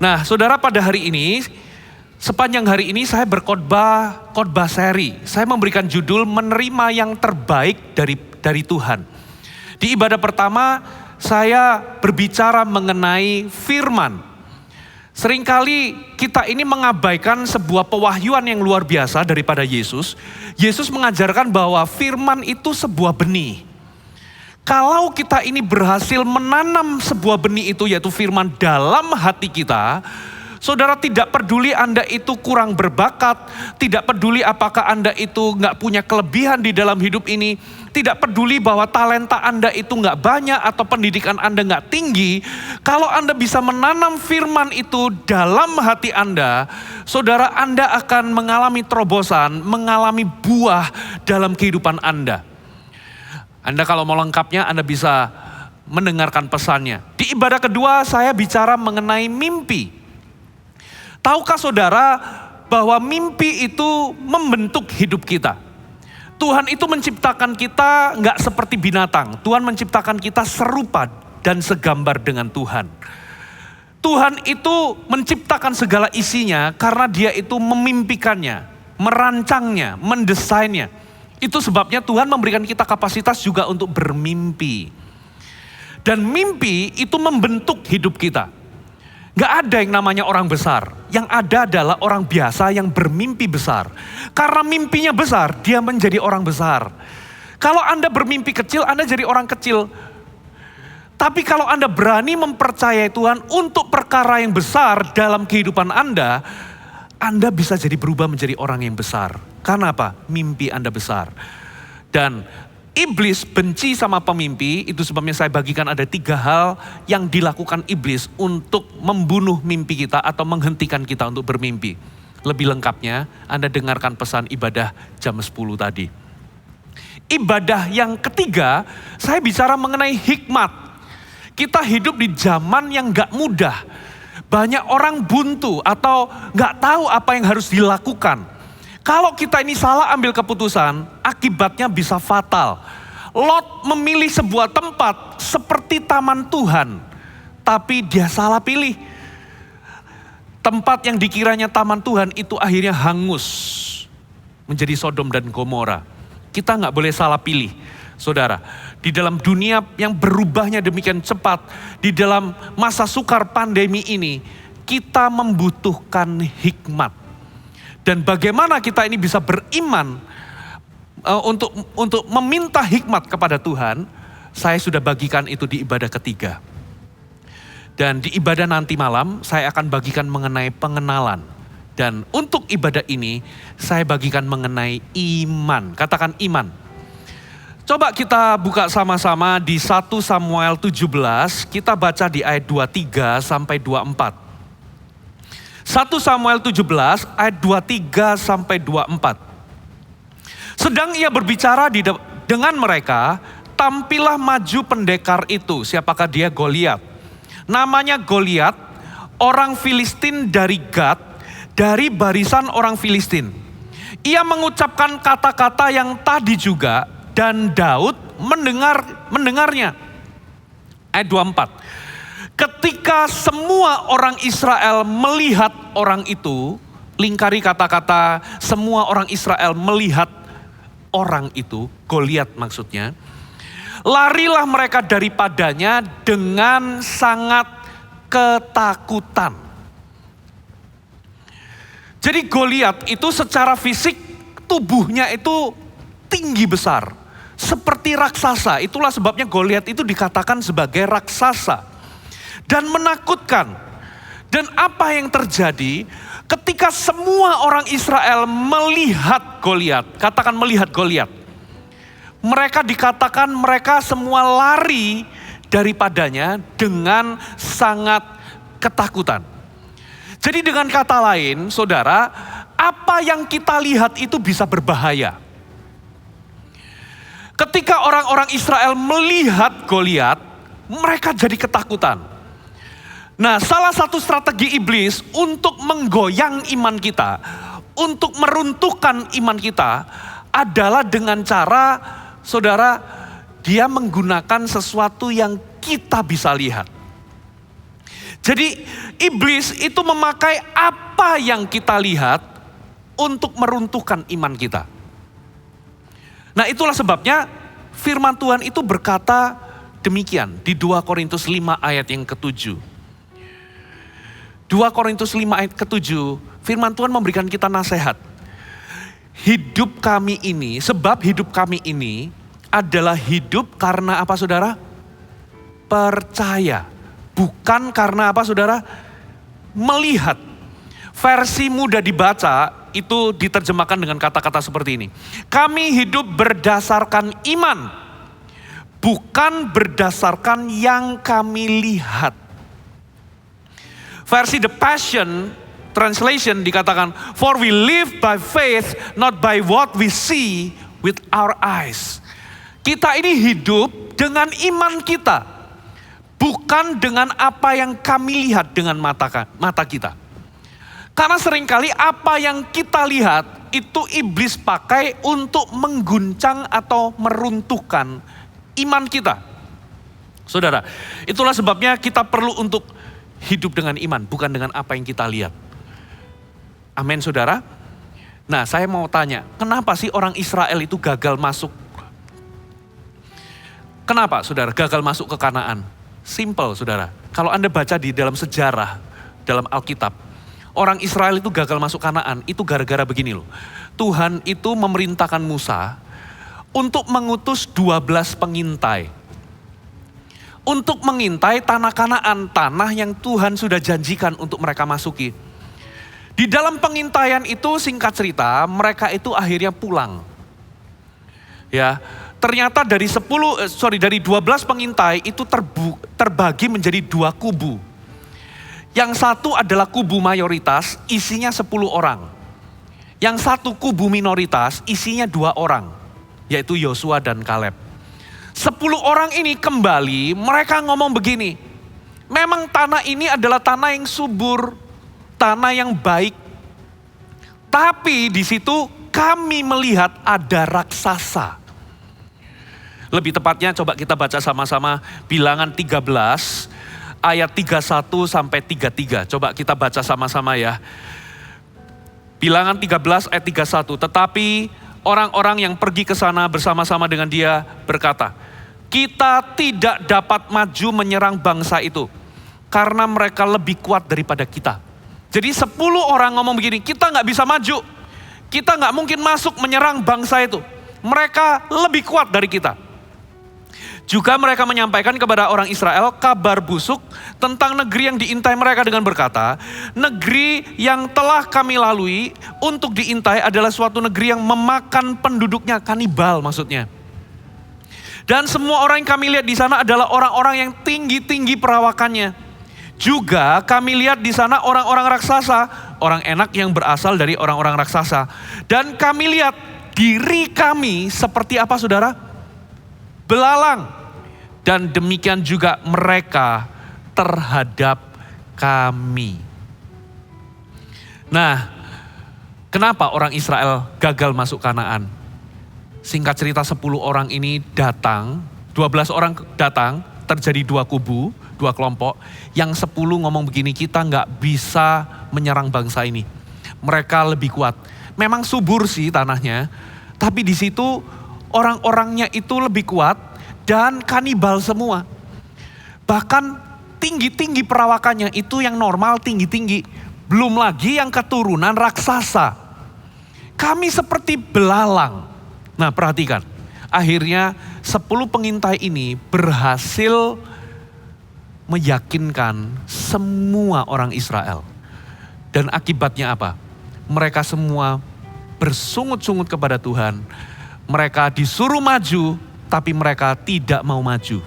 Nah, saudara, pada hari ini, sepanjang hari ini saya khotbah seri. Saya memberikan judul menerima yang terbaik dari Tuhan. Di ibadah pertama, saya berbicara mengenai firman. Seringkali kita ini mengabaikan sebuah pewahyuan yang luar biasa daripada Yesus. Yesus mengajarkan bahwa firman itu sebuah benih. Kalau kita ini berhasil menanam sebuah benih itu, yaitu firman dalam hati kita, saudara, tidak peduli Anda itu kurang berbakat, tidak peduli apakah Anda itu nggak punya kelebihan di dalam hidup ini, tidak peduli bahwa talenta Anda itu nggak banyak atau pendidikan Anda nggak tinggi. Kalau Anda bisa menanam firman itu dalam hati Anda, saudara, Anda akan mengalami terobosan, mengalami buah dalam kehidupan Anda. Anda kalau mau lengkapnya, Anda bisa mendengarkan pesannya. Di ibadah kedua, saya bicara mengenai mimpi. Tahukah saudara bahwa mimpi itu membentuk hidup kita? Tuhan itu menciptakan kita nggak seperti binatang. Tuhan menciptakan kita serupa dan segambar dengan Tuhan. Tuhan itu menciptakan segala isinya karena Dia itu memimpikannya, merancangnya, mendesainnya. Itu sebabnya Tuhan memberikan kita kapasitas juga untuk bermimpi. Dan mimpi itu membentuk hidup kita. Gak ada yang namanya orang besar. Yang ada adalah orang biasa yang bermimpi besar. Karena mimpinya besar, dia menjadi orang besar. Kalau Anda bermimpi kecil, Anda jadi orang kecil. Tapi kalau Anda berani mempercayai Tuhan untuk perkara yang besar dalam kehidupan Anda bisa jadi berubah menjadi orang yang besar. Karena apa? Mimpi Anda besar. Dan iblis benci sama pemimpi, itu sebabnya saya bagikan ada 3 hal yang dilakukan iblis untuk membunuh mimpi kita atau menghentikan kita untuk bermimpi. Lebih lengkapnya, Anda dengarkan pesan ibadah jam 10 tadi. Ibadah yang ketiga, saya bicara mengenai hikmat. Kita hidup di zaman yang gak mudah. Banyak orang buntu atau gak tahu apa yang harus dilakukan. Kalau kita ini salah ambil keputusan, akibatnya bisa fatal. Lot memilih sebuah tempat seperti taman Tuhan, tapi dia salah pilih. Tempat yang dikiranya taman Tuhan itu akhirnya hangus, menjadi Sodom dan Gomora. Kita nggak boleh salah pilih, saudara. Di dalam dunia yang berubahnya demikian cepat, di dalam masa sukar pandemi ini, kita membutuhkan hikmat. Dan bagaimana kita ini bisa beriman untuk meminta hikmat kepada Tuhan, saya sudah bagikan itu di ibadah ketiga. Dan di ibadah nanti malam, saya akan bagikan mengenai pengenalan. Dan untuk ibadah ini, saya bagikan mengenai iman. Katakan iman. Coba kita buka sama-sama di 1 Samuel 17, kita baca di ayat 23 sampai 24. 1 Samuel 17 ayat 23 sampai 24. Sedang ia berbicara dengan mereka, tampillah maju pendekar itu. Siapakah dia? Goliat. Namanya Goliat, orang Filistin dari Gad, dari barisan orang Filistin. Ia mengucapkan kata-kata yang tadi juga, dan Daud mendengarnya. Ayat 24. Ketika semua orang Israel melihat orang itu, lingkari kata-kata semua orang Israel melihat orang itu, Goliat maksudnya. Larilah mereka daripadanya dengan sangat ketakutan. Jadi Goliat itu secara fisik tubuhnya itu tinggi besar, seperti raksasa. Itulah sebabnya Goliat itu dikatakan sebagai raksasa. Dan menakutkan. Dan apa yang terjadi ketika semua orang Israel melihat Goliat, katakan melihat Goliat. Mereka dikatakan mereka semua lari daripadanya dengan sangat ketakutan. Jadi dengan kata lain, saudara, apa yang kita lihat itu bisa berbahaya. Ketika orang-orang Israel melihat Goliat, mereka jadi ketakutan. Nah, salah satu strategi iblis untuk menggoyang iman kita, untuk meruntuhkan iman kita adalah dengan cara, saudara, dia menggunakan sesuatu yang kita bisa lihat. Jadi iblis itu memakai apa yang kita lihat untuk meruntuhkan iman kita. Nah itulah sebabnya firman Tuhan itu berkata demikian di 2 Korintus 5 ayat yang ke-7. 2 Korintus 5 ayat ke-7, firman Tuhan memberikan kita nasihat. Hidup kami ini, sebab hidup kami ini adalah hidup karena apa saudara? Percaya. Bukan karena apa saudara? Melihat. Versi mudah dibaca itu diterjemahkan dengan kata-kata seperti ini. Kami hidup berdasarkan iman, bukan berdasarkan yang kami lihat. Versi The Passion Translation dikatakan, for we live by faith, not by what we see with our eyes. Kita ini hidup dengan iman kita, bukan dengan apa yang kami lihat dengan mata kita. Karena seringkali apa yang kita lihat itu iblis pakai untuk mengguncang atau meruntuhkan iman kita. Saudara, itulah sebabnya kita perlu untuk hidup dengan iman, bukan dengan apa yang kita lihat. Amin saudara. Nah saya mau tanya, kenapa sih orang Israel itu gagal masuk? Kenapa saudara gagal masuk ke Kanaan? Simple saudara, kalau Anda baca di dalam sejarah, dalam Alkitab, orang Israel itu gagal masuk Kanaan, itu gara-gara begini loh. Tuhan itu memerintahkan Musa untuk mengutus 12 pengintai. Untuk mengintai tanah Kanaan, tanah yang Tuhan sudah janjikan untuk mereka masuki. Di dalam pengintaian itu singkat cerita, mereka itu akhirnya pulang. Ya, ternyata dari 12 pengintai itu terbagi menjadi 2 kubu. Yang satu adalah kubu mayoritas, isinya 10 orang. Yang satu kubu minoritas, isinya 2 orang, yaitu Yosua dan Kaleb. 10 orang ini kembali, mereka ngomong begini, memang tanah ini adalah tanah yang subur, tanah yang baik. Tapi di situ kami melihat ada raksasa. Lebih tepatnya coba kita baca sama-sama Bilangan 13 ayat 31 sampai 33. Coba kita baca sama-sama ya. Bilangan 13 ayat 31. Tetapi orang-orang yang pergi ke sana bersama-sama dengan dia berkata, kita tidak dapat maju menyerang bangsa itu karena mereka lebih kuat daripada kita. Jadi 10 orang ngomong begini, kita gak bisa maju. Kita gak mungkin masuk menyerang bangsa itu. Mereka lebih kuat dari kita. Juga mereka menyampaikan kepada orang Israel kabar busuk tentang negeri yang diintai mereka dengan berkata, negeri yang telah kami lalui untuk diintai adalah suatu negeri yang memakan penduduknya, kanibal maksudnya. Dan semua orang yang kami lihat di sana adalah orang-orang yang tinggi-tinggi perawakannya. Juga kami lihat di sana orang-orang raksasa, orang enak yang berasal dari orang-orang raksasa. Dan kami lihat diri kami seperti apa saudara? Belalang. Dan demikian juga mereka terhadap kami. Nah, kenapa orang Israel gagal masuk Kanaan? Singkat cerita 10 orang ini datang, 12 orang datang, terjadi 2 kubu, 2 kelompok. Yang 10 ngomong begini, kita gak bisa menyerang bangsa ini. Mereka lebih kuat. Memang subur sih tanahnya, tapi di situ orang-orangnya itu lebih kuat dan kanibal semua. Bahkan tinggi-tinggi perawakannya itu yang normal tinggi-tinggi. Belum lagi yang keturunan raksasa. Kami seperti belalang. Nah perhatikan, akhirnya 10 pengintai ini berhasil meyakinkan semua orang Israel. Dan akibatnya apa? Mereka semua bersungut-sungut kepada Tuhan. Mereka disuruh maju, tapi mereka tidak mau maju.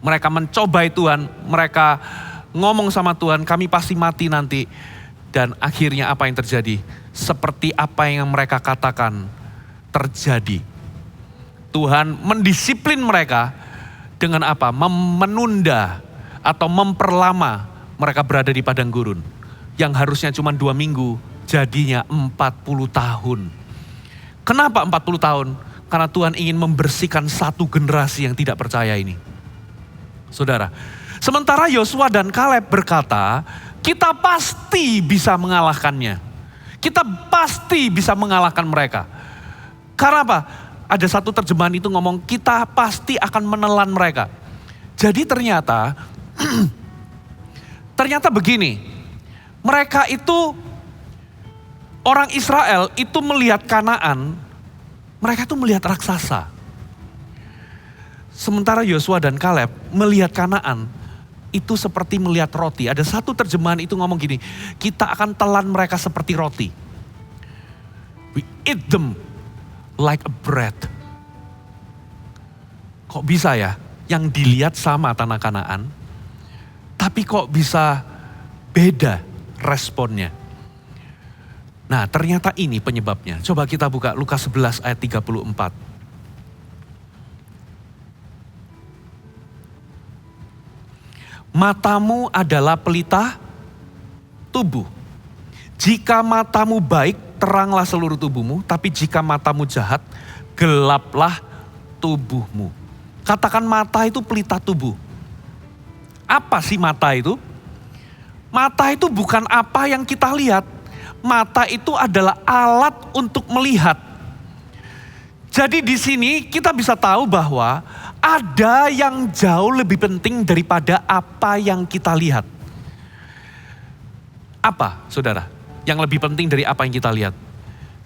Mereka mencobai Tuhan, mereka ngomong sama Tuhan, kami pasti mati nanti. Dan akhirnya apa yang terjadi? Seperti apa yang mereka katakan terjadi. Tuhan mendisiplin mereka dengan apa? Menunda atau memperlama mereka berada di padang gurun. Yang harusnya cuma 2 minggu, jadinya 40 tahun. Kenapa 40 tahun? Karena Tuhan ingin membersihkan satu generasi yang tidak percaya ini. Saudara, Sementara Yosua dan Kaleb berkata, kita pasti bisa mengalahkannya. Kita pasti bisa mengalahkan mereka. Karena apa? Ada satu terjemahan itu ngomong, kita pasti akan menelan mereka. Jadi ternyata begini, mereka itu, orang Israel itu melihat Kanaan, mereka itu melihat raksasa. Sementara Yosua dan Kaleb melihat Kanaan, itu seperti melihat roti. Ada satu terjemahan itu ngomong gini, kita akan telan mereka seperti roti. We eat them like a bread. Kok bisa ya, yang dilihat sama tanah Kanaan, tapi kok bisa beda responnya. Nah ternyata ini penyebabnya. Coba kita buka Lukas 11 ayat 34. Matamu adalah pelita tubuh. Jika matamu baik, teranglah seluruh tubuhmu. Tapi jika matamu jahat, gelaplah tubuhmu. Katakan mata itu pelita tubuh. Apa sih mata itu? Mata itu bukan apa yang kita lihat. Mata itu adalah alat untuk melihat. Jadi di sini kita bisa tahu bahwa ada yang jauh lebih penting daripada apa yang kita lihat. Apa, saudara? Yang lebih penting dari apa yang kita lihat?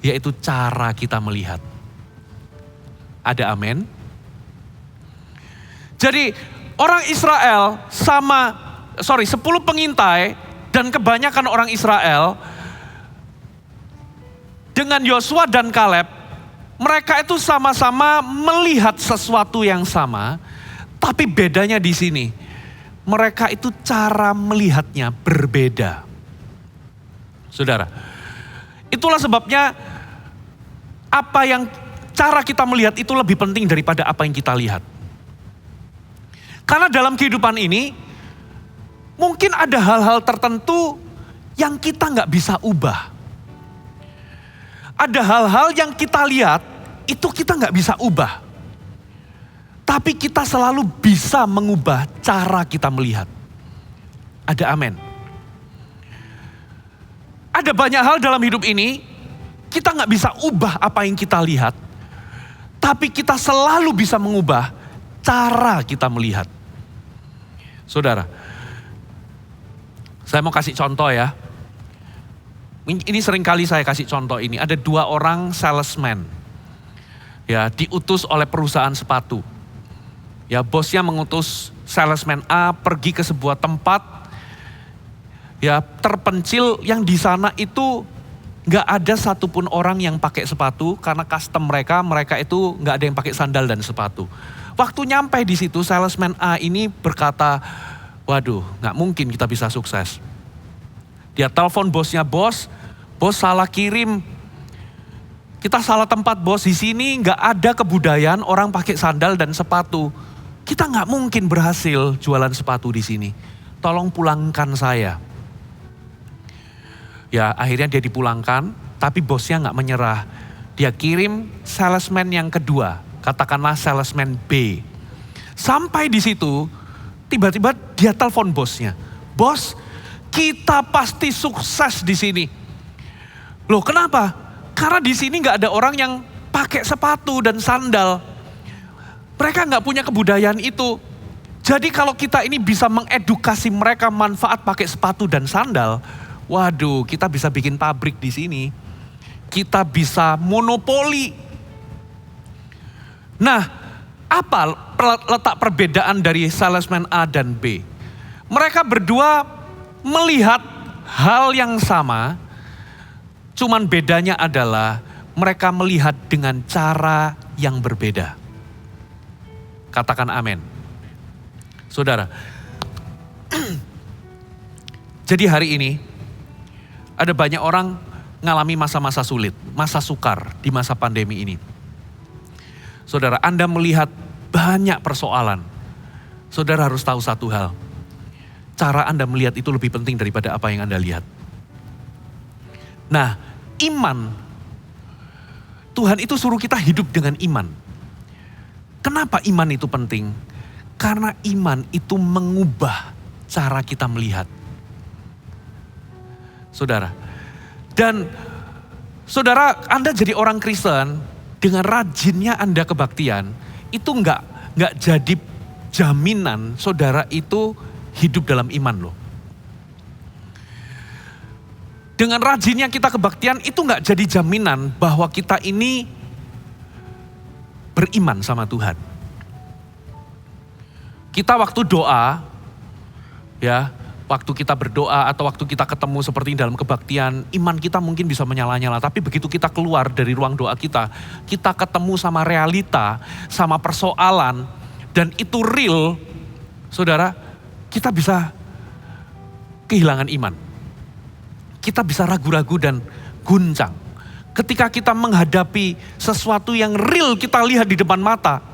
Yaitu cara kita melihat. Ada amin? Jadi orang Israel 10 pengintai dan kebanyakan orang Israel dengan Yosua dan Kaleb, mereka itu sama-sama melihat sesuatu yang sama, tapi bedanya di sini. Mereka itu cara melihatnya berbeda. Saudara, itulah sebabnya cara kita melihat itu lebih penting daripada apa yang kita lihat. Karena dalam kehidupan ini, mungkin ada hal-hal tertentu yang kita nggak bisa ubah. Ada hal-hal yang kita lihat, itu kita nggak bisa ubah. Tapi kita selalu bisa mengubah cara kita melihat. Ada amin. Ada banyak hal dalam hidup ini, kita nggak bisa ubah apa yang kita lihat. Tapi kita selalu bisa mengubah cara kita melihat. Saudara, saya mau kasih contoh ya. Ini seringkali saya kasih contoh ini. Ada 2 orang salesman. Ya, diutus oleh perusahaan sepatu. Ya, bosnya mengutus salesman A pergi ke sebuah tempat ya terpencil yang di sana itu nggak ada satupun orang yang pakai sepatu karena custom mereka itu nggak ada yang pakai sandal dan sepatu. Waktu nyampe di situ, salesman A ini berkata, waduh, nggak mungkin kita bisa sukses. Dia telepon bosnya, bos salah kirim. Kita salah tempat bos, di sini nggak ada kebudayaan orang pakai sandal dan sepatu. Kita nggak mungkin berhasil jualan sepatu di sini. Tolong pulangkan saya. Ya akhirnya dia dipulangkan, tapi bosnya nggak menyerah. Dia kirim salesman yang kedua, katakanlah salesman B. Sampai di situ, tiba-tiba dia telepon bosnya. Bos, kita pasti sukses di sini. Loh kenapa? Karena di sini nggak ada orang yang pakai sepatu dan sandal. Mereka nggak punya kebudayaan itu. Jadi kalau kita ini bisa mengedukasi mereka manfaat pakai sepatu dan sandal, waduh, kita bisa bikin pabrik di sini. Kita bisa monopoli. Nah, apa letak perbedaan dari salesman A dan B? Mereka berdua melihat hal yang sama, cuman bedanya adalah mereka melihat dengan cara yang berbeda. Katakan amin. Saudara, jadi hari ini ada banyak orang mengalami masa-masa sulit, masa sukar di masa pandemi ini. Saudara, Anda melihat banyak persoalan. Saudara harus tahu satu hal. Cara Anda melihat itu lebih penting daripada apa yang Anda lihat. Nah, iman. Tuhan itu suruh kita hidup dengan iman. Kenapa iman itu penting? Karena iman itu mengubah cara kita melihat. Saudara, dan saudara, Anda jadi orang Kristen dengan rajinnya Anda kebaktian, itu enggak jadi jaminan saudara itu hidup dalam iman loh. Dengan rajinnya kita kebaktian itu enggak jadi jaminan bahwa kita ini beriman sama Tuhan. Kita waktu doa, ya, waktu kita berdoa atau waktu kita ketemu seperti dalam kebaktian, iman kita mungkin bisa menyala-nyala. Tapi begitu kita keluar dari ruang doa kita ketemu sama realita, sama persoalan, dan itu real, saudara, kita bisa kehilangan iman. Kita bisa ragu-ragu dan guncang. Ketika kita menghadapi sesuatu yang real kita lihat di depan mata,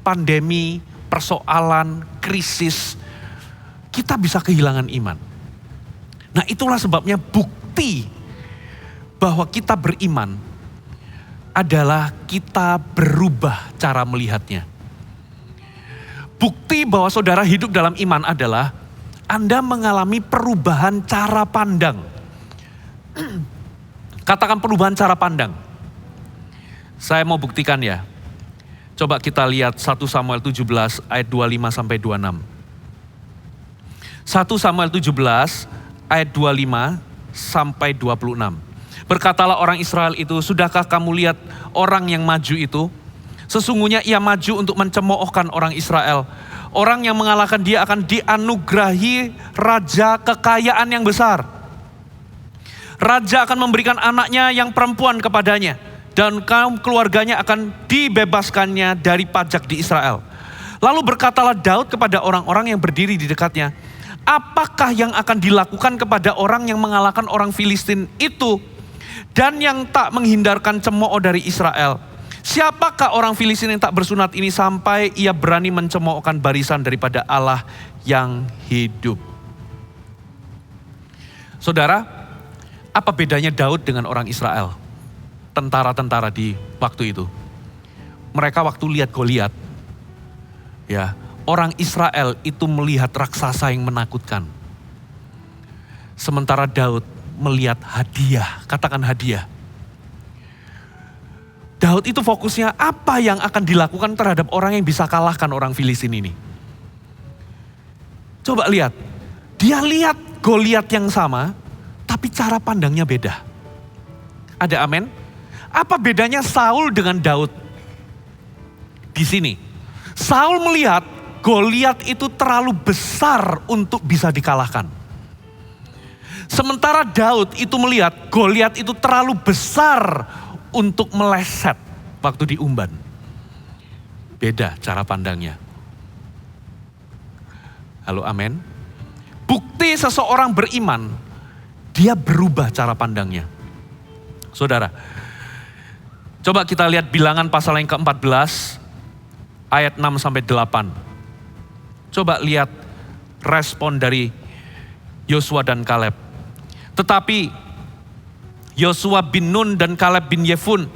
pandemi, persoalan, krisis, kita bisa kehilangan iman. Nah, itulah sebabnya bukti bahwa kita beriman adalah kita berubah cara melihatnya. Bukti bahwa saudara hidup dalam iman adalah Anda mengalami perubahan cara pandang. Katakan perubahan cara pandang. Saya mau buktikan ya. Coba kita lihat 1 Samuel 17 ayat 25 sampai 26. 1 Samuel 17 ayat 25 sampai 26. Berkatalah orang Israel itu, sudahkah kamu lihat orang yang maju itu? Sesungguhnya ia maju untuk mencemoohkan orang Israel. Orang yang mengalahkan dia akan dianugerahi raja kekayaan yang besar. Raja akan memberikan anaknya yang perempuan kepadanya. Dan kaum keluarganya akan dibebaskannya dari pajak di Israel. Lalu berkatalah Daud kepada orang-orang yang berdiri di dekatnya, apakah yang akan dilakukan kepada orang yang mengalahkan orang Filistin itu dan yang tak menghindarkan cemooh dari Israel? Siapakah orang Filistin yang tak bersunat ini sampai ia berani mencemoohkan barisan daripada Allah yang hidup? Saudara, apa bedanya Daud dengan orang Israel? Tentara-tentara di waktu itu. Mereka waktu lihat Goliat, ya, orang Israel itu melihat raksasa yang menakutkan. Sementara Daud melihat hadiah, katakan hadiah. Daud itu fokusnya apa yang akan dilakukan terhadap orang yang bisa kalahkan orang Filistin ini. Coba lihat, dia lihat Goliat yang sama, tapi cara pandangnya beda. Ada amin? Apa bedanya Saul dengan Daud? Di sini, Saul melihat Goliat itu terlalu besar untuk bisa dikalahkan. Sementara Daud itu melihat Goliat itu terlalu besar untuk meleset waktu diumban. Beda cara pandangnya. Halo, amin. Bukti seseorang beriman, dia berubah cara pandangnya. Saudara, coba kita lihat Bilangan pasal yang ke-14 ayat 6 sampai 8. Coba lihat respon dari Yosua dan Kaleb. Tetapi Yosua bin Nun dan Kaleb bin Yefun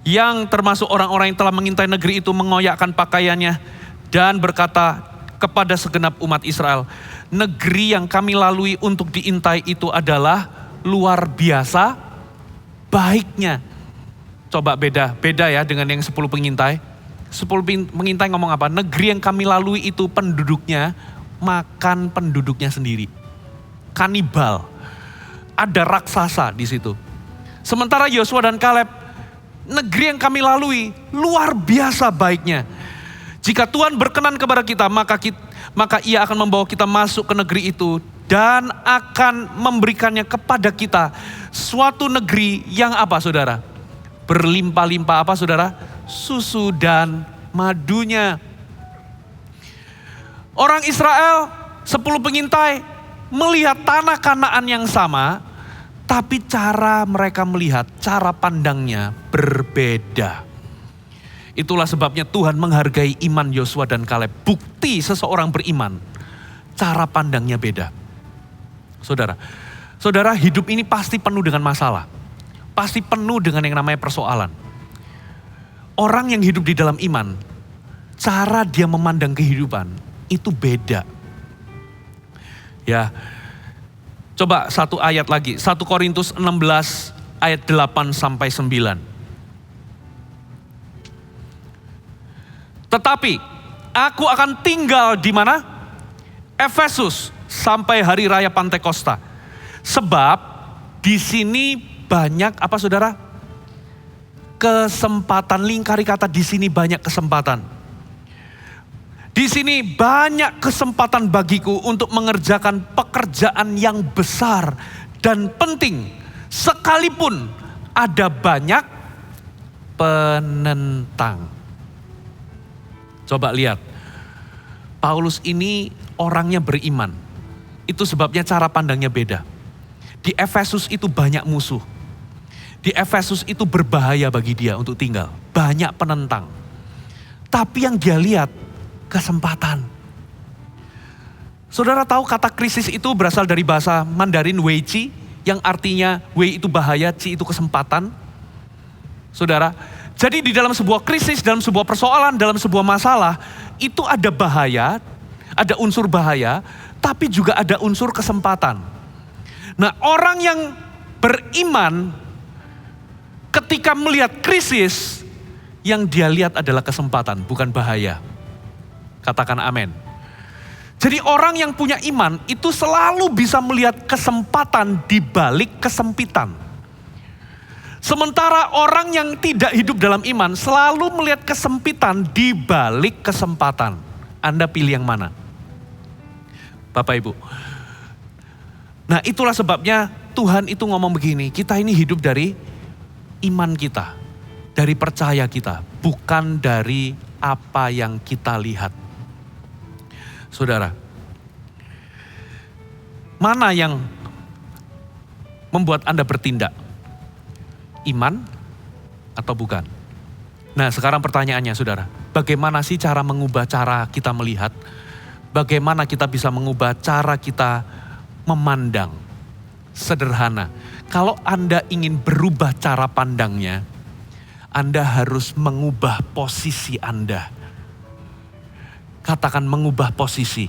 yang termasuk orang-orang yang telah mengintai negeri itu mengoyakkan pakaiannya dan berkata kepada segenap umat Israel, negeri yang kami lalui untuk diintai itu adalah luar biasa baiknya. Coba beda ya dengan yang 10 pengintai. 10 pengintai ngomong apa? Negeri yang kami lalui itu penduduknya makan penduduknya sendiri. Kanibal. Ada raksasa di situ. Sementara Yosua dan Kaleb, negeri yang kami lalui luar biasa baiknya. Jika Tuhan berkenan kepada kita, maka ia akan membawa kita masuk ke negeri itu dan akan memberikannya kepada kita suatu negeri yang apa, saudara? Berlimpah-limpah apa, saudara? Susu dan madunya. Orang Israel 10 pengintai melihat tanah Kanaan yang sama, tapi cara mereka melihat, cara pandangnya berbeda. Itulah sebabnya Tuhan menghargai iman Yosua dan Kaleb. Bukti seseorang beriman, cara pandangnya beda. Saudara, hidup ini pasti penuh dengan masalah. Pasti penuh dengan yang namanya persoalan. Orang yang hidup di dalam iman, cara dia memandang kehidupan itu beda. Ya. Coba satu ayat lagi, 1 Korintus 16 ayat 8 sampai 9. Tetapi aku akan tinggal di mana? Efesus sampai hari raya Pantekosta. Sebab di sini banyak apa saudara? Kesempatan, lingkari kata di sini banyak kesempatan. Di sini banyak kesempatan bagiku untuk mengerjakan pekerjaan yang besar dan penting. Sekalipun ada banyak penentang. Coba lihat. Paulus ini orangnya beriman. Itu sebabnya cara pandangnya beda. Di Efesus itu banyak musuh. Di Efesus itu berbahaya bagi dia untuk tinggal. Banyak penentang. Tapi yang dia lihat, kesempatan. Saudara tahu kata krisis itu berasal dari bahasa Mandarin Wei Qi, yang artinya Wei itu bahaya, Qi itu kesempatan. Saudara, jadi di dalam sebuah krisis, dalam sebuah persoalan, dalam sebuah masalah, itu ada bahaya, ada unsur bahaya, tapi juga ada unsur kesempatan. Nah, orang yang beriman ketika melihat krisis, yang dia lihat adalah kesempatan, bukan bahaya. Katakan amin. Jadi orang yang punya iman itu selalu bisa melihat kesempatan di balik kesempitan. Sementara orang yang tidak hidup dalam iman selalu melihat kesempitan di balik kesempatan. Anda pilih yang mana? Bapak Ibu. Nah, itulah sebabnya Tuhan itu ngomong begini, kita ini hidup dari iman kita, dari percaya kita, bukan dari apa yang kita lihat. Saudara, mana yang membuat Anda bertindak? Iman atau bukan? Nah, sekarang pertanyaannya saudara, bagaimana sih cara mengubah cara kita melihat? Bagaimana kita bisa mengubah cara kita memandang? Sederhana, kalau Anda ingin berubah cara pandangnya, Anda harus mengubah posisi Anda. Katakan mengubah posisi.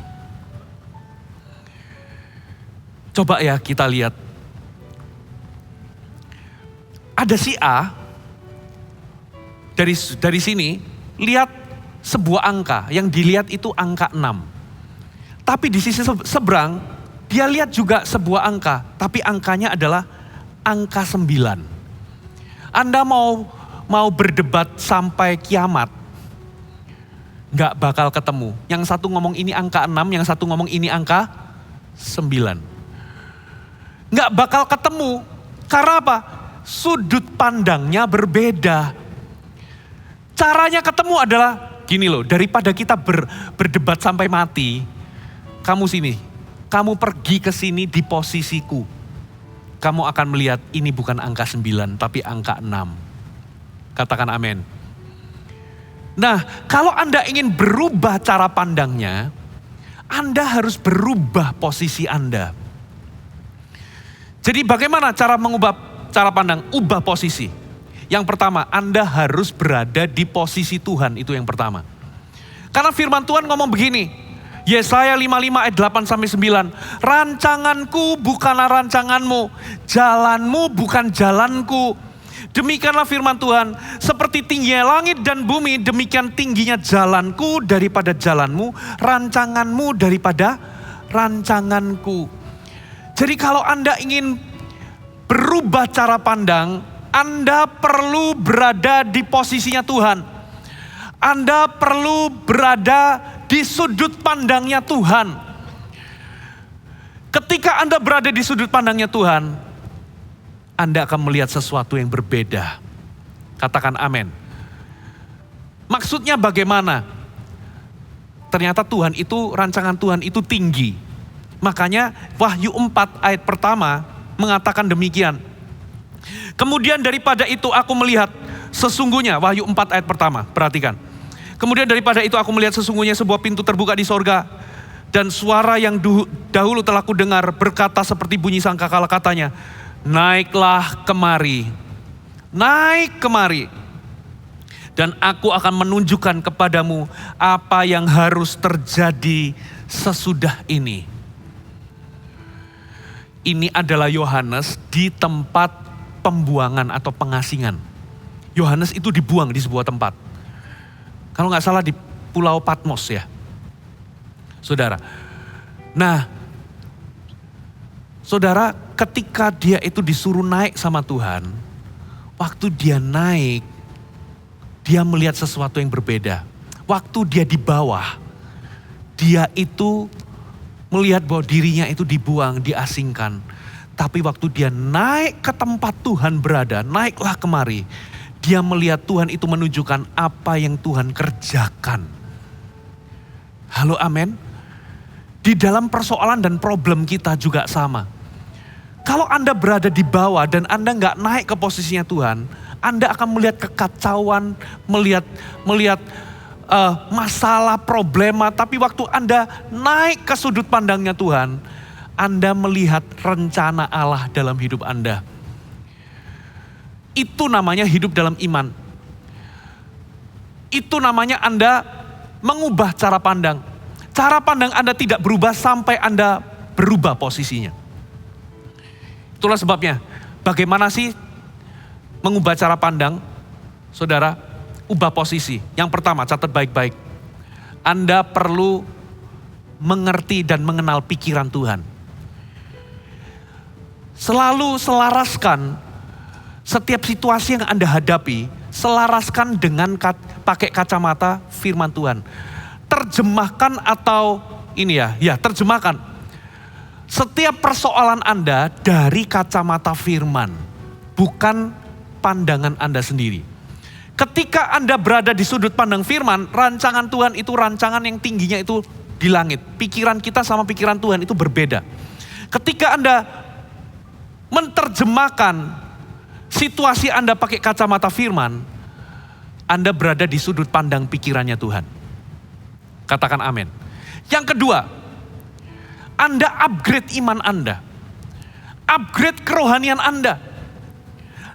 Coba ya kita lihat. Ada si A, dari sini, lihat sebuah angka, yang dilihat itu angka 6. Tapi di sisi seberang, dia lihat juga sebuah angka, tapi angkanya adalah angka 9. Anda mau berdebat sampai kiamat, nggak bakal ketemu. Yang satu ngomong ini angka 6, yang satu ngomong ini angka 9. Nggak bakal ketemu. Karena apa? Sudut pandangnya berbeda. Caranya ketemu adalah gini loh, daripada kita berdebat sampai mati, kamu sini, kamu pergi ke sini di posisiku. Kamu akan melihat ini bukan angka 9, tapi angka 6. Katakan amin. Nah, kalau Anda ingin berubah cara pandangnya, Anda harus berubah posisi Anda. Jadi bagaimana cara mengubah cara pandang? Ubah posisi. Yang pertama, Anda harus berada di posisi Tuhan, itu yang pertama. Karena firman Tuhan ngomong begini, Yesaya 55 ayat 8-9, rancanganku bukanlah rancanganmu, jalanmu bukan jalanku. Demikianlah firman Tuhan, seperti tingginya langit dan bumi, demikian tingginya jalanku daripada jalanmu, rancanganmu daripada rancanganku. Jadi kalau Anda ingin berubah cara pandang, Anda perlu berada di posisinya Tuhan. Anda perlu berada di sudut pandangnya Tuhan. Ketika Anda berada di sudut pandangnya Tuhan, Anda akan melihat sesuatu yang berbeda. Katakan amin. Maksudnya bagaimana? Ternyata Tuhan itu, rancangan Tuhan itu tinggi. Makanya Wahyu 4 ayat pertama mengatakan demikian. Kemudian daripada itu aku melihat, sesungguhnya, Wahyu 4 ayat pertama, perhatikan. Kemudian daripada itu aku melihat sesungguhnya sebuah pintu terbuka di sorga. Dan suara yang dahulu telah kudengar berkata seperti bunyi sangkakala, katanya, naiklah kemari, naik kemari. Dan aku akan menunjukkan kepadamu apa yang harus terjadi sesudah ini. Ini adalah Yohanes di tempat pembuangan atau pengasingan. Yohanes itu dibuang di sebuah tempat. Kalau nggak salah di Pulau Patmos ya. Saudara. Nah, saudara, ketika dia itu disuruh naik sama Tuhan, waktu dia naik, dia melihat sesuatu yang berbeda. Waktu dia di bawah, dia itu melihat bahwa dirinya itu dibuang, diasingkan. Tapi waktu dia naik ke tempat Tuhan berada, naiklah kemari, dia melihat Tuhan itu menunjukkan apa yang Tuhan kerjakan. Halo, amin. Di dalam persoalan dan problem kita juga sama. Kalau Anda berada di bawah dan Anda nggak naik ke posisinya Tuhan, Anda akan melihat kekacauan, melihat masalah, problema. Tapi waktu Anda naik ke sudut pandangnya Tuhan, Anda melihat rencana Allah dalam hidup Anda. Itu namanya hidup dalam iman. Itu namanya Anda mengubah cara pandang. Cara pandang Anda tidak berubah sampai Anda berubah posisinya. Itulah sebabnya, bagaimana sih mengubah cara pandang? Saudara, ubah posisi. Yang pertama, catat baik-baik. Anda perlu mengerti dan mengenal pikiran Tuhan. Selalu selaraskan setiap situasi yang Anda hadapi, selaraskan dengan pakai kacamata firman Tuhan. Terjemahkan atau terjemahkan. Setiap persoalan Anda dari kacamata firman, bukan pandangan Anda sendiri. Ketika Anda berada di sudut pandang firman, rancangan Tuhan itu rancangan yang tingginya itu di langit. Pikiran kita sama pikiran Tuhan itu berbeda. Ketika Anda menerjemahkan situasi Anda pakai kacamata firman, Anda berada di sudut pandang pikirannya Tuhan. Katakan amin. Yang kedua, Anda upgrade iman Anda. Upgrade kerohanian Anda.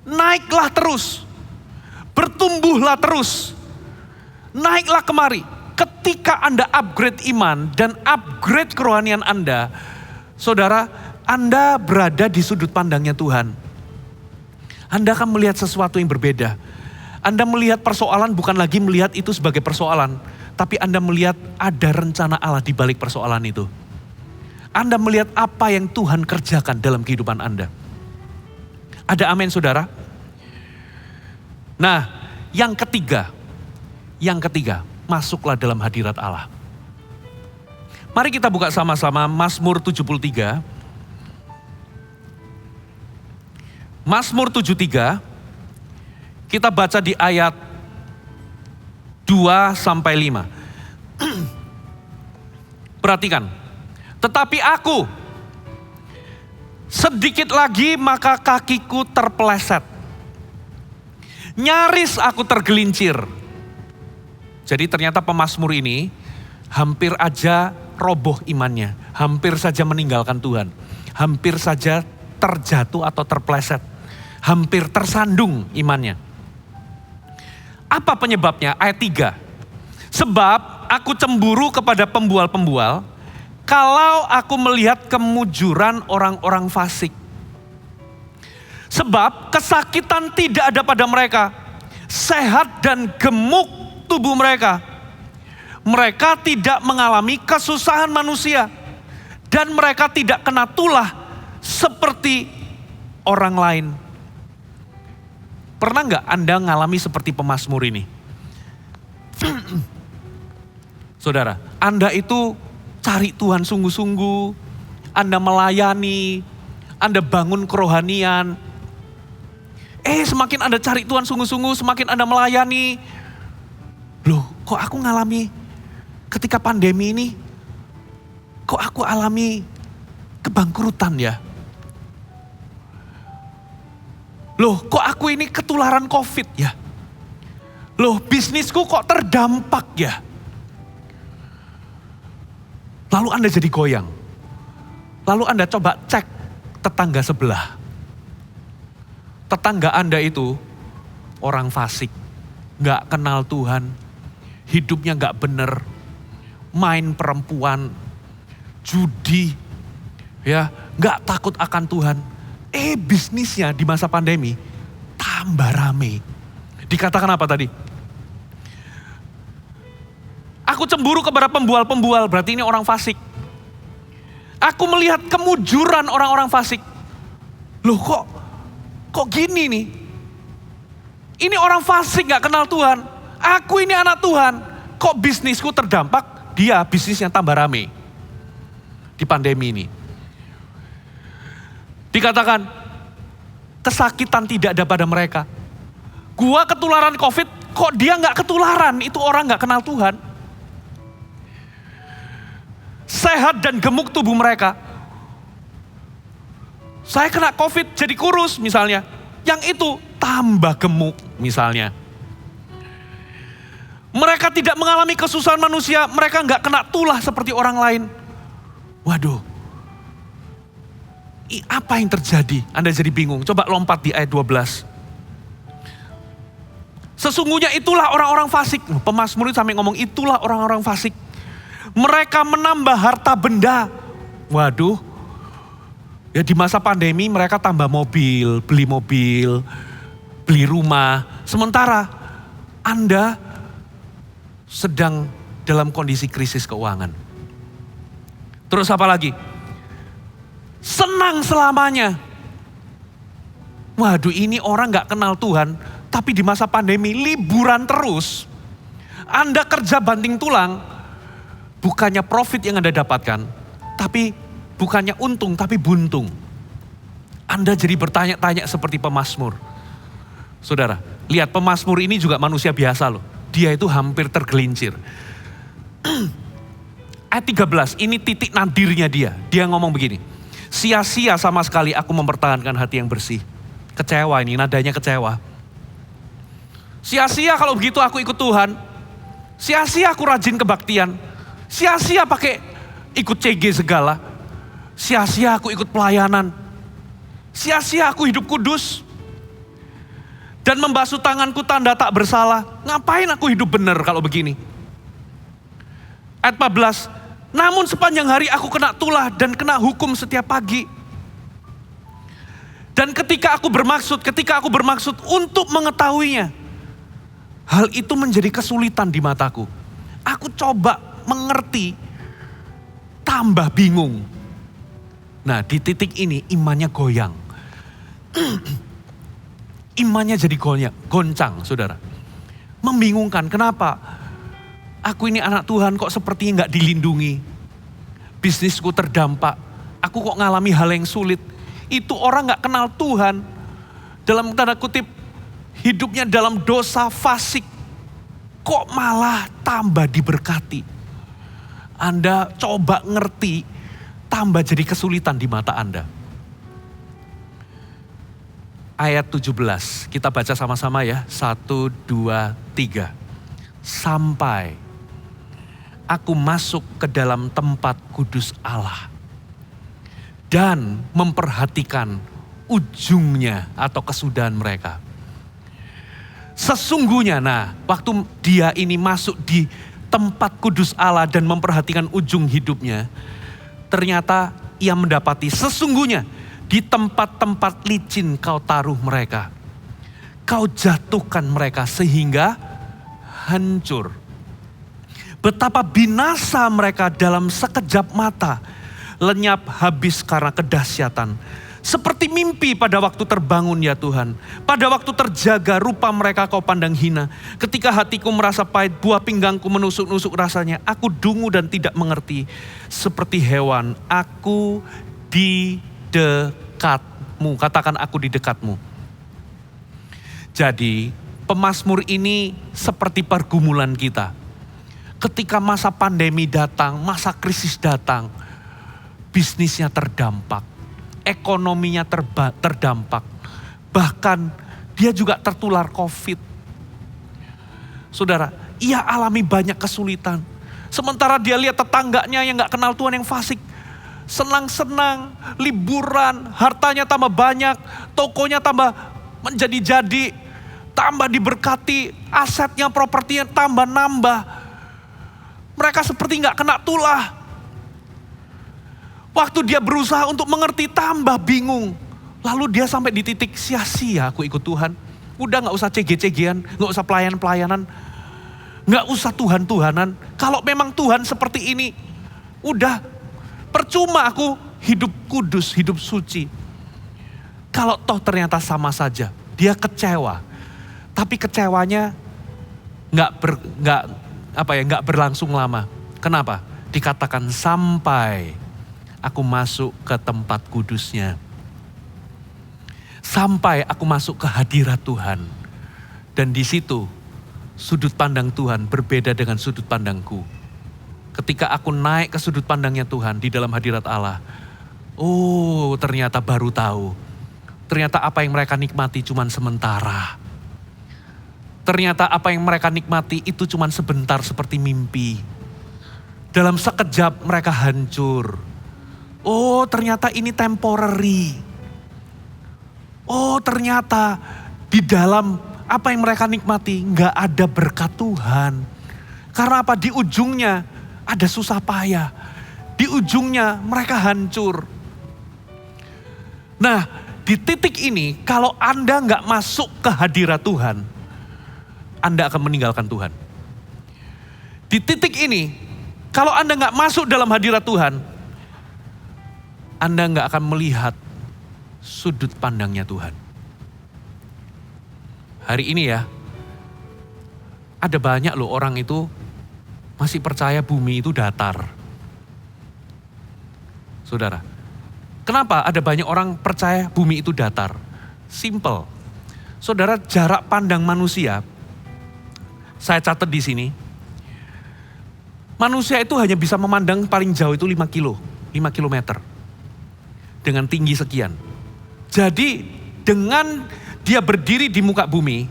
Naiklah terus. Bertumbuhlah terus. Naiklah kemari. Ketika Anda upgrade iman dan upgrade kerohanian Anda, saudara, Anda berada di sudut pandangnya Tuhan. Anda akan melihat sesuatu yang berbeda. Anda melihat persoalan bukan lagi melihat itu sebagai persoalan, tapi Anda melihat ada rencana Allah di balik persoalan itu. Anda melihat apa yang Tuhan kerjakan dalam kehidupan Anda. Ada amin, saudara? Nah, yang ketiga, masuklah dalam hadirat Allah. Mari kita buka sama-sama Mazmur 73. Mazmur 73, kita baca di ayat 2-5. Perhatikan. Tetapi aku, sedikit lagi maka kakiku terpeleset. Nyaris aku tergelincir. Jadi ternyata pemazmur ini hampir aja roboh imannya. Hampir saja meninggalkan Tuhan. Hampir saja terjatuh atau terpeleset. Hampir tersandung imannya. Apa penyebabnya? Ayat 3. Sebab aku cemburu kepada pembual-pembual, kalau aku melihat kemujuran orang-orang fasik. Sebab kesakitan tidak ada pada mereka, sehat dan gemuk tubuh mereka. Mereka tidak mengalami kesusahan manusia, dan mereka tidak kena tulah seperti orang lain. Pernah nggak Anda ngalami seperti pemazmur ini? Saudara, Anda itu cari Tuhan sungguh-sungguh, Anda melayani, Anda bangun kerohanian. Semakin Anda cari Tuhan sungguh-sungguh, semakin Anda melayani. Loh, kok aku ngalami ketika pandemi ini, kok aku alami kebangkrutan ya? Loh, kok aku ini ketularan COVID ya? Loh, bisnisku kok terdampak ya? Lalu Anda jadi goyang. Lalu Anda coba cek tetangga sebelah. Tetangga Anda itu orang fasik. gak kenal Tuhan, hidupnya gak bener, main perempuan, judi, ya, gak takut akan Tuhan. Bisnisnya di masa pandemi tambah rame. Dikatakan apa tadi? Aku cemburu kepada pembual-pembual, berarti ini orang fasik. Aku melihat kemujuran orang-orang fasik. Loh kok gini nih? Ini orang fasik gak kenal Tuhan. Aku ini anak Tuhan. Kok bisnisku terdampak? Dia bisnisnya tambah rame. Di pandemi ini. Dikatakan, kesakitan tidak ada pada mereka. Gua ketularan COVID, kok dia gak ketularan? Itu orang gak kenal Tuhan. Sehat dan gemuk tubuh mereka. Saya kena COVID jadi kurus misalnya. Yang itu tambah gemuk misalnya. Mereka tidak mengalami kesusahan manusia. Mereka gak kena tulah seperti orang lain. Waduh. Apa yang terjadi? Anda jadi bingung. Coba lompat di ayat 12. Sesungguhnya itulah orang-orang fasik. Pemazmur itu sampai ngomong itulah orang-orang fasik. Mereka menambah harta benda. Waduh. Ya di masa pandemi mereka tambah mobil, beli rumah. Sementara Anda sedang dalam kondisi krisis keuangan. Terus apa lagi? Senang selamanya. Waduh, ini orang gak kenal Tuhan, tapi di masa pandemi liburan terus. Anda kerja banting tulang, bukannya profit yang Anda dapatkan, tapi bukannya untung, tapi buntung. Anda jadi bertanya-tanya seperti pemazmur. Saudara, lihat pemazmur ini juga manusia biasa loh. Dia itu hampir tergelincir. Ayat 13, ini titik nadirnya dia. Dia ngomong begini. Sia-sia sama sekali aku mempertahankan hati yang bersih. Kecewa ini, nadanya kecewa. Sia-sia kalau begitu aku ikut Tuhan. Sia-sia aku rajin kebaktian. Sia-sia pakai ikut CG segala. Sia-sia aku ikut pelayanan. Sia-sia aku hidup kudus. Dan membasuh tanganku tanda tak bersalah. Ngapain aku hidup benar kalau begini? Ayat 14. Namun sepanjang hari aku kena tulah dan kena hukum setiap pagi. Dan ketika aku bermaksud untuk mengetahuinya, hal itu menjadi kesulitan di mataku. Aku coba mengerti, tambah bingung. Nah di titik ini imannya goyang. Imannya jadi goncang, saudara. Membingungkan, kenapa? Aku ini anak Tuhan kok sepertinya gak dilindungi. Bisnisku terdampak. Aku kok ngalami hal yang sulit. Itu orang gak kenal Tuhan. Dalam tanda kutip, hidupnya dalam dosa fasik. Kok malah tambah diberkati. Anda coba ngerti, tambah jadi kesulitan di mata Anda. Ayat 17, kita baca sama-sama ya. 1, 2, 3. Sampai aku masuk ke dalam tempat kudus Allah. Dan memperhatikan ujungnya atau kesudahan mereka. Sesungguhnya, nah waktu dia ini masuk di tempat kudus Allah dan memperhatikan ujung hidupnya. Ternyata ia mendapati sesungguhnya di tempat-tempat licin kau taruh mereka. Kau jatuhkan mereka sehingga hancur. Betapa binasa mereka dalam sekejap mata. Lenyap habis karena kedahsyatan. Seperti mimpi pada waktu terbangun ya Tuhan. Pada waktu terjaga rupa mereka kau pandang hina. Ketika hatiku merasa pahit, buah pinggangku menusuk-nusuk rasanya. Aku dungu dan tidak mengerti. Seperti hewan, aku di dekatmu. Katakan aku di dekatmu. Jadi pemazmur ini seperti pergumulan kita. Ketika masa pandemi datang, masa krisis datang, bisnisnya terdampak, ekonominya terdampak, bahkan dia juga tertular COVID. Saudara, ia alami banyak kesulitan. Sementara dia lihat tetangganya yang gak kenal Tuhan yang fasik, senang-senang, liburan, hartanya tambah banyak, tokonya tambah menjadi-jadi, tambah diberkati, asetnya, propertinya tambah nambah. Mereka seperti nggak kena tulah. Waktu dia berusaha untuk mengerti tambah bingung. Lalu dia sampai di titik sia-sia aku ikut Tuhan. Udah gak usah cg-cgian, gak usah pelayan-pelayanan. Gak usah Tuhan-Tuhanan. Kalau memang Tuhan seperti ini, udah percuma aku hidup kudus, hidup suci. Kalau toh ternyata sama saja, dia kecewa. Tapi kecewanya gak berlangsung lama. Kenapa? Dikatakan sampai aku masuk ke tempat kudusnya. Sampai aku masuk ke hadirat Tuhan. Dan di situ sudut pandang Tuhan berbeda dengan sudut pandangku. Ketika aku naik ke sudut pandangnya Tuhan di dalam hadirat Allah. Oh, ternyata baru tahu. Ternyata apa yang mereka nikmati cuma sementara. Ternyata apa yang mereka nikmati itu cuma sebentar seperti mimpi. Dalam sekejap mereka hancur. Oh, ternyata ini temporary. Oh, ternyata di dalam apa yang mereka nikmati nggak ada berkat Tuhan. Karena apa? Di ujungnya ada susah payah. Di ujungnya mereka hancur. Nah, di titik ini kalau Anda nggak masuk ke hadirat Tuhan, Anda akan meninggalkan Tuhan. Di titik ini, kalau Anda nggak masuk dalam hadirat Tuhan, Anda nggak akan melihat sudut pandangnya Tuhan. Hari ini ya, ada banyak loh orang itu masih percaya bumi itu datar. Saudara, kenapa ada banyak orang percaya bumi itu datar? Simple. Saudara, jarak pandang manusia, saya catat di sini, manusia itu hanya bisa memandang paling jauh itu 5 kilometer. Dengan tinggi sekian. Jadi dengan dia berdiri di muka bumi,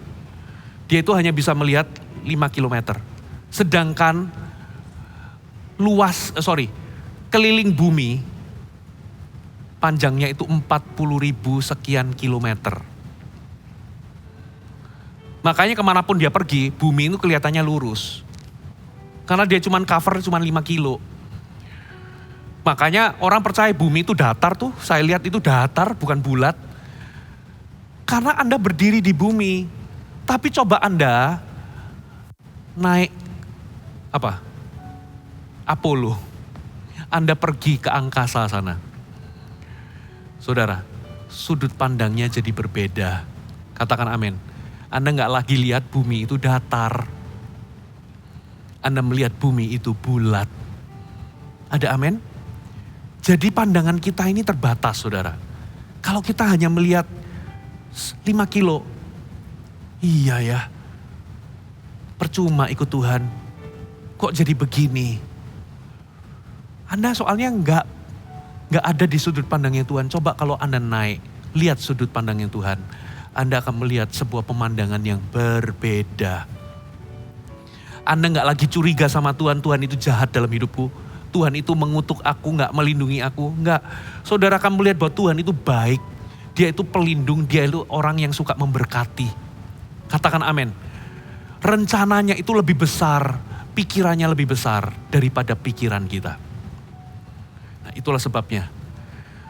dia itu hanya bisa melihat 5 kilometer. Sedangkan keliling bumi, panjangnya itu 40.000 sekian kilometer. Makanya kemanapun dia pergi, bumi itu kelihatannya lurus. Karena dia cuma cover 5 kilo. Makanya orang percaya bumi itu datar tuh, saya lihat itu datar bukan bulat. Karena Anda berdiri di bumi, tapi coba Anda naik Apollo. Anda pergi ke angkasa sana. Saudara, sudut pandangnya jadi berbeda. Katakan amin. Anda gak lagi lihat bumi itu datar. Anda melihat bumi itu bulat. Ada amin? Jadi pandangan kita ini terbatas, saudara. Kalau kita hanya melihat 5 kilo, iya ya, percuma ikut Tuhan. Kok jadi begini? Anda soalnya nggak ada di sudut pandangnya Tuhan. Coba kalau Anda naik, lihat sudut pandangnya Tuhan. Anda akan melihat sebuah pemandangan yang berbeda. Anda nggak lagi curiga sama Tuhan, Tuhan itu jahat dalam hidupku. Tuhan itu mengutuk aku, gak melindungi aku. Enggak, saudara akan melihat bahwa Tuhan itu baik. Dia itu pelindung, dia itu orang yang suka memberkati. Katakan amin. Rencananya itu lebih besar, pikirannya lebih besar daripada pikiran kita. Nah, itulah sebabnya.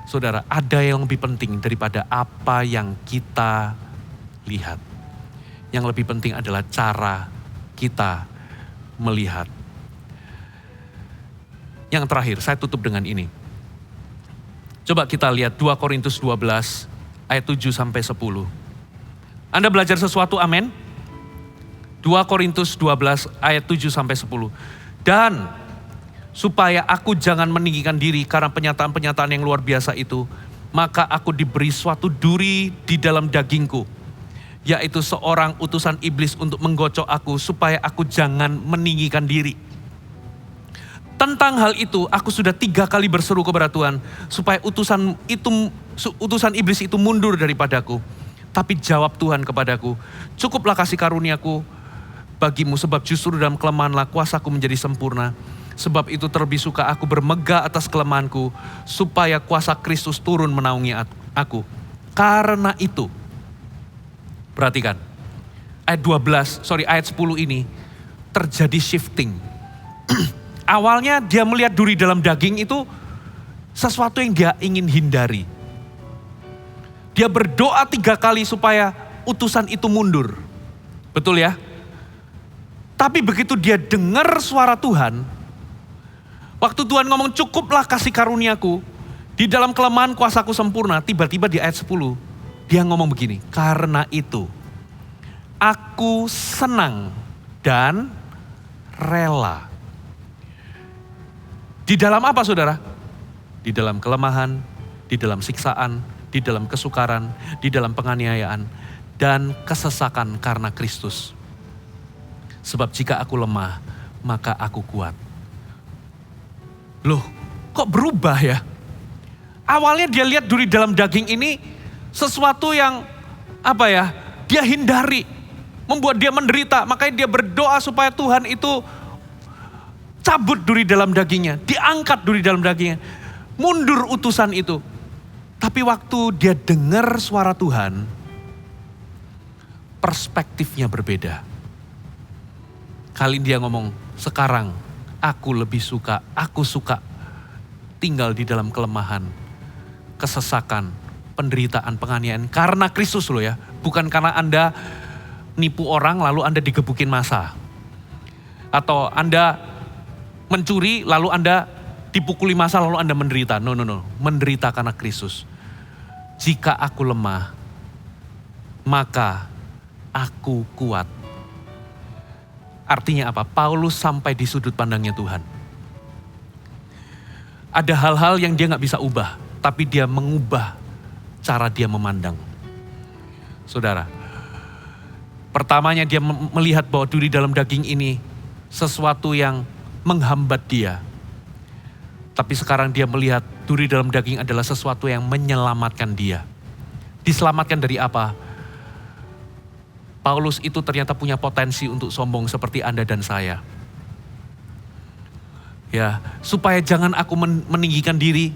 Saudara, ada yang lebih penting daripada apa yang kita lihat. Yang lebih penting adalah cara kita melihat. Yang terakhir, saya tutup dengan ini. Coba kita lihat 2 Korintus 12 ayat 7 sampai 10. Anda belajar sesuatu, amin? 2 Korintus 12 ayat 7 sampai 10. Dan supaya aku jangan meninggikan diri karena penyataan-penyataan yang luar biasa itu, maka aku diberi suatu duri di dalam dagingku, yaitu seorang utusan iblis untuk menggocok aku supaya aku jangan meninggikan diri. Tentang hal itu, aku sudah 3 kali berseru kepada Tuhan, supaya utusan iblis itu mundur daripadaku. Tapi jawab Tuhan kepadaku, cukuplah kasih karuniaku bagimu, sebab justru dalam kelemahanlah kuasaku menjadi sempurna. Sebab itu terlebih suka aku bermegah atas kelemahanku, supaya kuasa Kristus turun menaungi aku. Karena itu, perhatikan, ayat 10 ini terjadi shifting. Awalnya dia melihat duri dalam daging itu sesuatu yang dia ingin hindari. Dia berdoa 3 kali supaya utusan itu mundur. Betul ya? Tapi begitu dia dengar suara Tuhan, waktu Tuhan ngomong cukuplah kasih karuniaku, di dalam kelemahan kuasaku sempurna, tiba-tiba di ayat 10, dia ngomong begini, karena itu aku senang dan rela. Di dalam apa saudara? Di dalam kelemahan, di dalam siksaan, di dalam kesukaran, di dalam penganiayaan, dan kesesakan karena Kristus. Sebab jika aku lemah, maka aku kuat. Loh, kok berubah ya? Awalnya dia lihat duri dalam daging ini sesuatu yang dia hindari, membuat dia menderita. Makanya dia berdoa supaya Tuhan itu cabut duri dalam dagingnya, diangkat duri dalam dagingnya, mundur utusan itu. Tapi waktu dia dengar suara Tuhan, perspektifnya berbeda. Kali dia ngomong, sekarang aku suka tinggal di dalam kelemahan, kesesakan, penderitaan, penganiayaan. Karena Kristus loh ya, bukan karena Anda nipu orang lalu Anda digebukin massa. Atau Anda mencuri lalu Anda dipukuli massa lalu Anda menderita. No. Menderita karena Kristus. Jika aku lemah, maka aku kuat. Artinya apa? Paulus sampai di sudut pandangnya Tuhan. Ada hal-hal yang dia gak bisa ubah, tapi dia mengubah cara dia memandang. Saudara, pertamanya dia melihat bahwa duri dalam daging ini sesuatu yang menghambat dia. Tapi sekarang dia melihat duri dalam daging adalah sesuatu yang menyelamatkan dia. Diselamatkan dari apa? Paulus itu ternyata punya potensi untuk sombong seperti Anda dan saya. Ya, supaya jangan aku meninggikan diri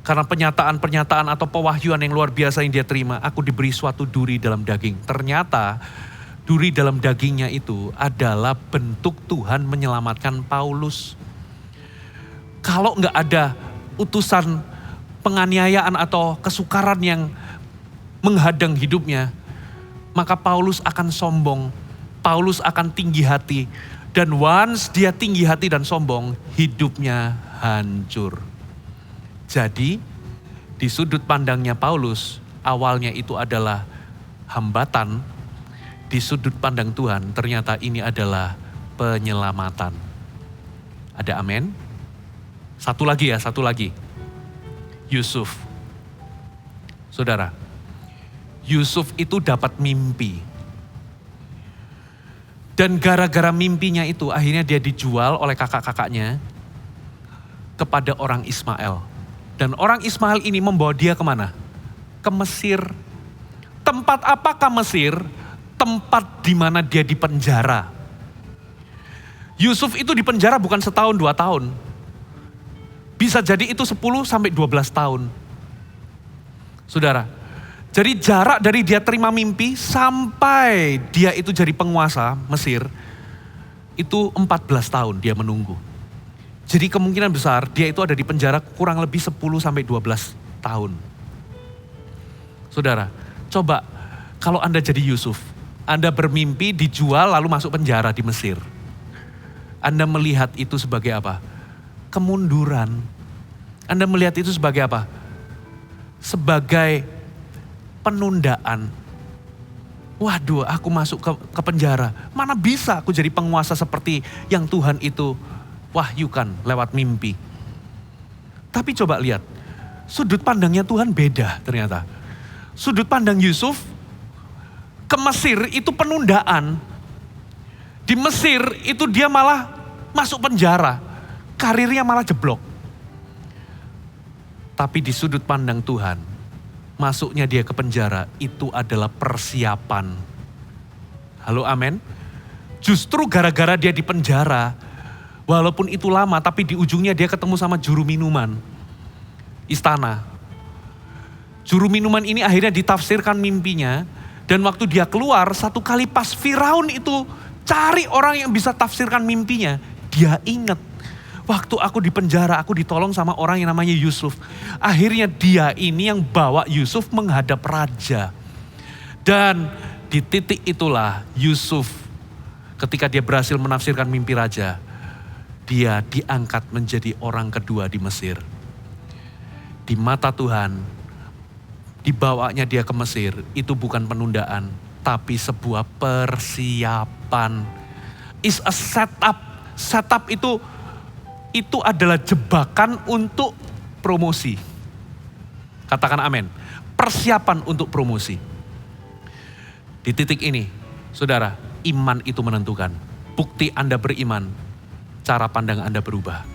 karena pernyataan-pernyataan atau pewahyuan yang luar biasa yang dia terima, aku diberi suatu duri dalam daging. Ternyata duri dalam dagingnya itu adalah bentuk Tuhan menyelamatkan Paulus. Kalau nggak ada utusan penganiayaan atau kesukaran yang menghadang hidupnya, maka Paulus akan sombong, Paulus akan tinggi hati. Dan once dia tinggi hati dan sombong, hidupnya hancur. Jadi di sudut pandangnya Paulus, awalnya itu adalah hambatan. Di sudut pandang Tuhan, ternyata ini adalah penyelamatan. Ada amin? Satu lagi. Yusuf. Saudara, Yusuf itu dapat mimpi. Dan gara-gara mimpinya itu akhirnya dia dijual oleh kakak-kakaknya kepada orang Ismail. Dan orang Ismail ini membawa dia kemana? Ke Mesir. Tempat apakah Mesir? Tempat di mana dia dipenjara. Yusuf itu dipenjara bukan setahun 2 tahun. Bisa jadi itu 10 sampai 12 tahun. Saudara, jadi jarak dari dia terima mimpi sampai dia itu jadi penguasa Mesir, itu 14 tahun dia menunggu. Jadi kemungkinan besar dia itu ada di penjara kurang lebih 10 sampai 12 tahun. Saudara, coba kalau Anda jadi Yusuf, Anda bermimpi dijual lalu masuk penjara di Mesir. Anda melihat itu sebagai apa? Kemunduran. Anda melihat itu sebagai apa? Sebagai penundaan. Waduh, aku masuk ke penjara. Mana bisa aku jadi penguasa seperti yang Tuhan itu wahyukan lewat mimpi. Tapi coba lihat, sudut pandangnya Tuhan beda ternyata. Sudut pandang Yusuf ke Mesir itu penundaan. Di Mesir itu dia malah masuk penjara. Karirnya malah jeblok. Tapi di sudut pandang Tuhan, masuknya dia ke penjara itu adalah persiapan. Halo, amin. Justru gara-gara dia di penjara, walaupun itu lama, tapi di ujungnya dia ketemu sama juru minuman istana. Juru minuman ini akhirnya ditafsirkan mimpinya Dan waktu dia keluar, satu kali pas Firaun itu cari orang yang bisa tafsirkan mimpinya, dia ingat, waktu aku di penjara, aku ditolong sama orang yang namanya Yusuf. Akhirnya dia ini yang bawa Yusuf menghadap raja. Dan di titik itulah Yusuf, ketika dia berhasil menafsirkan mimpi raja, dia diangkat menjadi orang kedua di Mesir. Di mata Tuhan, dibawanya dia ke Mesir, itu bukan penundaan, tapi sebuah persiapan. Is a setup. Setup itu adalah jebakan untuk promosi. Katakan amin. Persiapan untuk promosi. Di titik ini, saudara, iman itu menentukan. Bukti Anda beriman, cara pandang Anda berubah.